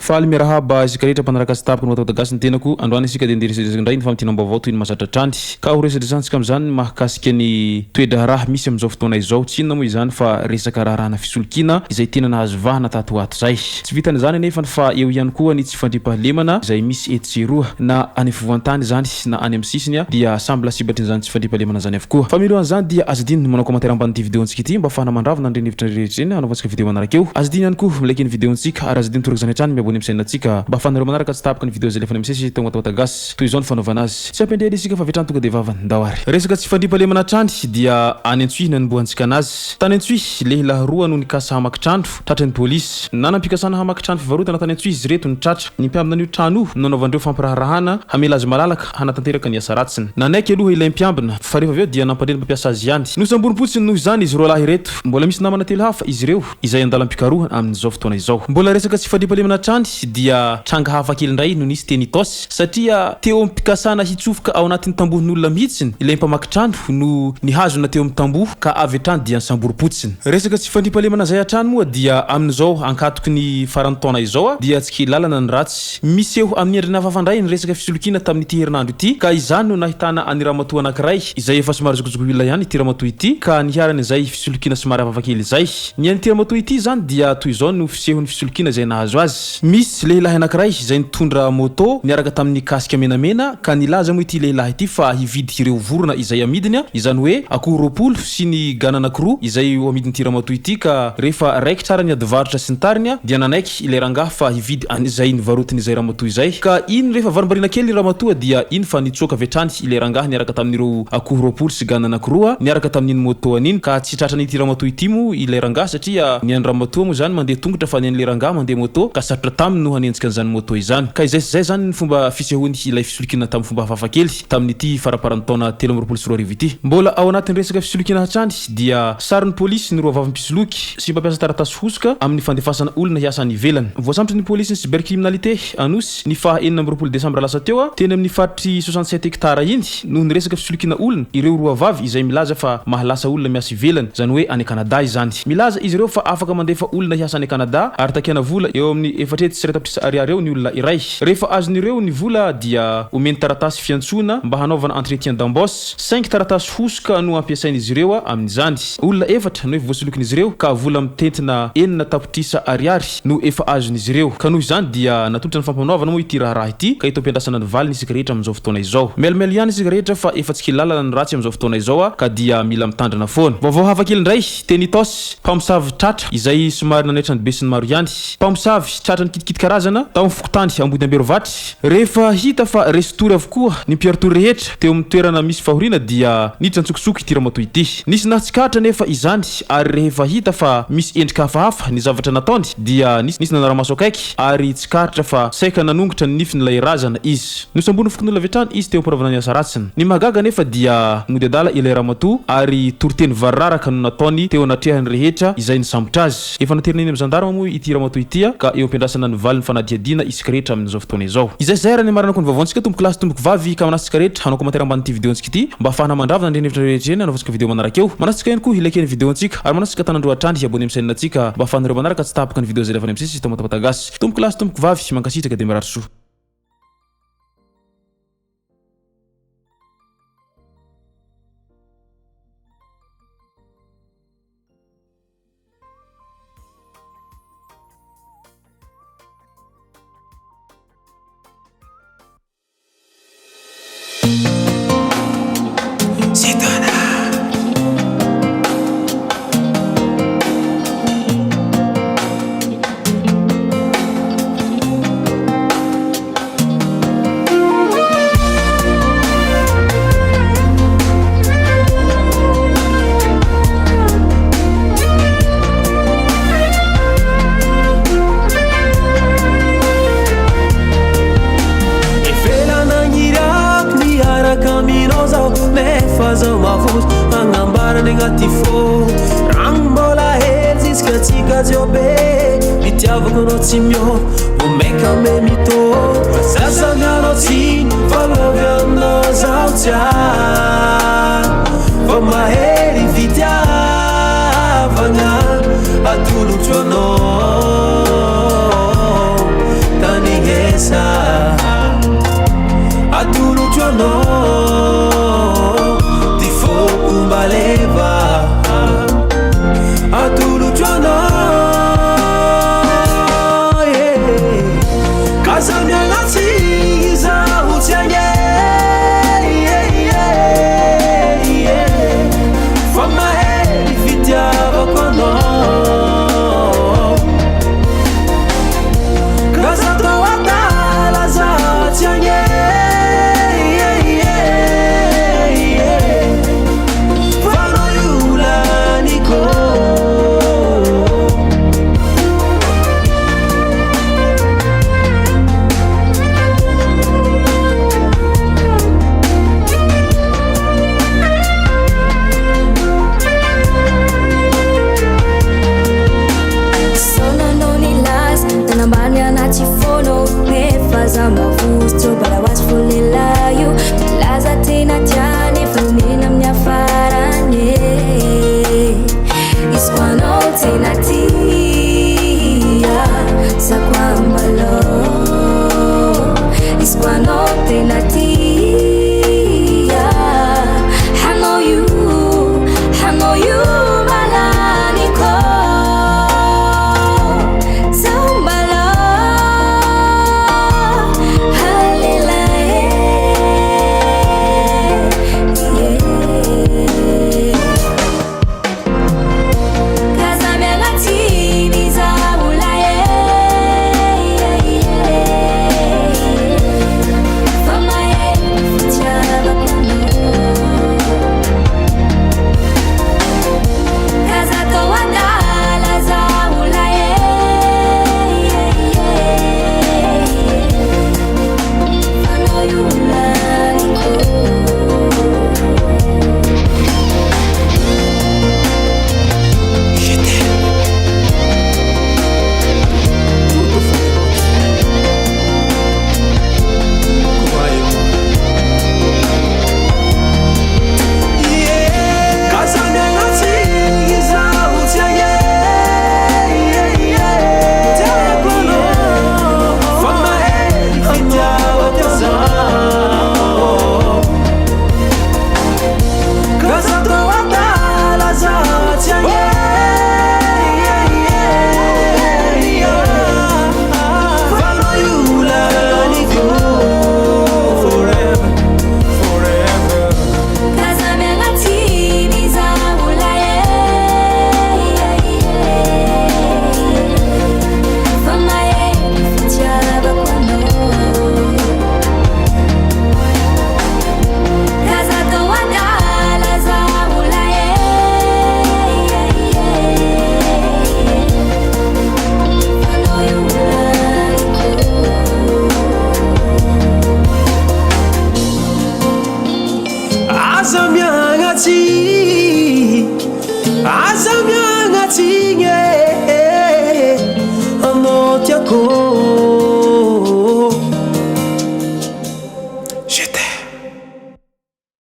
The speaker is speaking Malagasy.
Faly miarahaba isika rehetra mpanaraka sy tapaka no atao gasy ny tenako androany isika dia nderesy ndray ny famtinam-baovao toy ny masatra trany ka ho resadresantsika amin'izany mahakasika ny toedra raha misy amin'izao fotoana izao tsy inona moa izany fa resaka raharahana fisolokiana izay tena nahazo vahana tato ato zay tsy vitany zany anefa fa eo ihany koa ny tsy fandrimpahalemana izay misy etseroa na any fovoantany zany na any amin'ny sisiny dia samby lasibatry zany tsy fandrimpahalemana zany avokoa fa milohan'izany dia azadiny manao commentaire ambany ty vidéontsika ity mba afahana mandravina ndreny hevitra rehetra eny anaovantsika vidéo manaraka eo azadiny ihany koa milaiky ny vidéontsika ary azadiny toraka zany hatrany miabony amintsika mba afanareo manaraka tsy tapaka ny vidéo zay lefa misesy tonga atao tagasy toy izao ny fanaovana azy tsy ampendrely isika fa vetrany tonga de vavany ndawary resaka tsy fandrimpahalemana trany dia any Antsuy nanombohantsika anazy tany Antsuy lehilahy roa no nikasa hamakitrandro tratran'ny polisy nanam-pikasana hamakitrandro fivarotana tany Antsuy izy reto ny tratra ny mpiambina io trano nanaovandreo fampiraharahana hamela azy malalaka hanatanteraka ny asa ratsiny nanaiky aloha ilay mpiambina fa rehefa aveo dia nampandreny mampiasa azy ihany nosambonipotsiny noho izany izy roa lahy reto mbola misy namana telo hafa izy reo izay andalam-pikaroha amin'izao fotoana izao mbola resaka tsy fandrimpahalemana trany dia tranga hafa kely ndray no nisy tenitos satria teo ampikasana hitsofoka ao anatin'ny tambohon'olona mihitsiny ilay mpamakitrano no nihazona teo amin'ny tamboho ka avy atrany dia nisamboropotsiny resaka tsy fandrimpahalemana zay atrany moa dia amin'izao ankatoky ny farany taona izao dia tsy kilalana ny ratsy miseho amin'ny endriny hafafandray ny resaka fisolokiana tamin'ity herinandro ity ka izany no nahitana any ramatoa anankiray izay efa somary zokozokoila ihany ity ramatoa ity ka niharany izay fisolokiana somary hafafakely izay ny an'ity ramatoa ity zany dia toy izao no fisehon'ny fisolokiana izay nahazo azy misy lehilahy anankiray izay nitondra moto niaraka tamin'ny kasika menamena ka nilaza moa ity lehilahy ity fa hividy ireo vorona izay amidiny izany hoe akoho roapolo sy ny gana anankiroa izay amidiny ity ramatoa ity ka rehefa raiky tsara ny adivarotra sy ny tariny dia nanaiky ilay rangaha fa hividy an'izay nivarotiny izay ramatoa izay ka iny rehefa varimbarina kely ny ramatoa dia iny fa nitsoka vetrany ilay rangaha niaraka tamin'ireo akoho roapolo sy gana anankiroa niaraka tamin'iny moto an'iny ka tsy tratrany ity ramatoa ity mo ilay rangaha satria ny any ramatoa mo zany mandeha tongotra fa ny an'ilay rangaha mandeha moto ka sarotra taminy no hanenjika an'izany moto izany ka izay zany ny fomba fisehony ilay fisolokiana tamin'ny fomba hafafakely tamin'ity faraparany taona 13 ity mbola ao anatin'ny resaka fisolokiana hatrany dia sarin'ny polisy ny roa vavim-pisoloky sy mampiasa taratasy fosoka amin'ny fandefasana olona hiasa any ivelany voasambotra ny polisy ny cybercriminalité anosy ny faha 9 desambra lasa teo teny amin'ny faritry 67 hektara iny noho ny resaka fisolokiana olona ireo roa vavy izay milaza fa mahalasa olona miasa ivelany zany hoe any Canada izany milaza izy ireo fa afaka mandefa olona hiasa any Canada ary takena vola eo amin'ny efatrety sy reta ariary eo ny olona iray rehefa azon'ireo ny vola dia omeny taratasy fiantsona mba hanaovana entretien d'embauche 5 taratasy fosoka no ampiasain'izy ireo amin'izany olona efatra no efa voasolokin'izy ireo ka vola mitentina enina tapitrisa ariary no efa azon'izy ireo ka noho izany dia natolotra ny fampanaovana moa ity raha ity ka ito ampiandrasana ny valiny isika rehetra amin'izao fotoana izao melimely ihany isika rehetra fa efa tsy kilalana ny ratsy amin'izao fotoana izao ka dia mila mitandrina foana vaovao hafakely indray tenitos mpamosavy tratra izay somary nanaitra ny besiny maro ihany mpamosavy tratra ny kitikity karazana tao amin'ny fokotany ambody amberovatry rehefa hita fa restory avokoa ny mpiaritory rehetra teo amin'ny toerana misy fahoriana dia niditra ntsokosoko ity ramatoa ity nisy nahatsikahatra nefa izany ary rehefa hita fa misy endrika hafahafa ny zavatra nataony dia nisy nanaramaso akaiky ary tsikaritra fa saika nanongotra ny nifiny ilay razana izy nosambony fokon'olona vetrany izy teo ampiravana ny asa ratsiny ny mahagaga nefa dia mody adala ilay ramatoa ary toriteny vararaka no nataony teo anatrehany rehetra izay nisambotra azy efa naterina eny amin'ny gendarme moa ity ramatoa ity ka eo ampiandrasana ny valiny fanadiadiana isika rehetra amin'izao fotoana izao izay zay raha ny marana ko ny vaovantsika tomboky lasy tomboky vavy ka manasitsika rehetra hanao commentaire ambany ity vidéontsika ity mba afahana mandravina ndreny hevitra rehetra eny anaovantsika vidéo manaraka eo manasitsika ihany koa ilaiky ny vidéontsika ary manasitsika tanandro atrany abonneo amin'ny chaîne-natsika mba afahanareo manaraka tsy tapaka ny vidéo zay lefany am'sisy tomatapatagasy tomboky lasy tomboky vavy mankasitraka dia mirary soa mavusto but I was fully love you laza tena tiane fanina mia farane isquano tena tia sa kwambalo isquano tena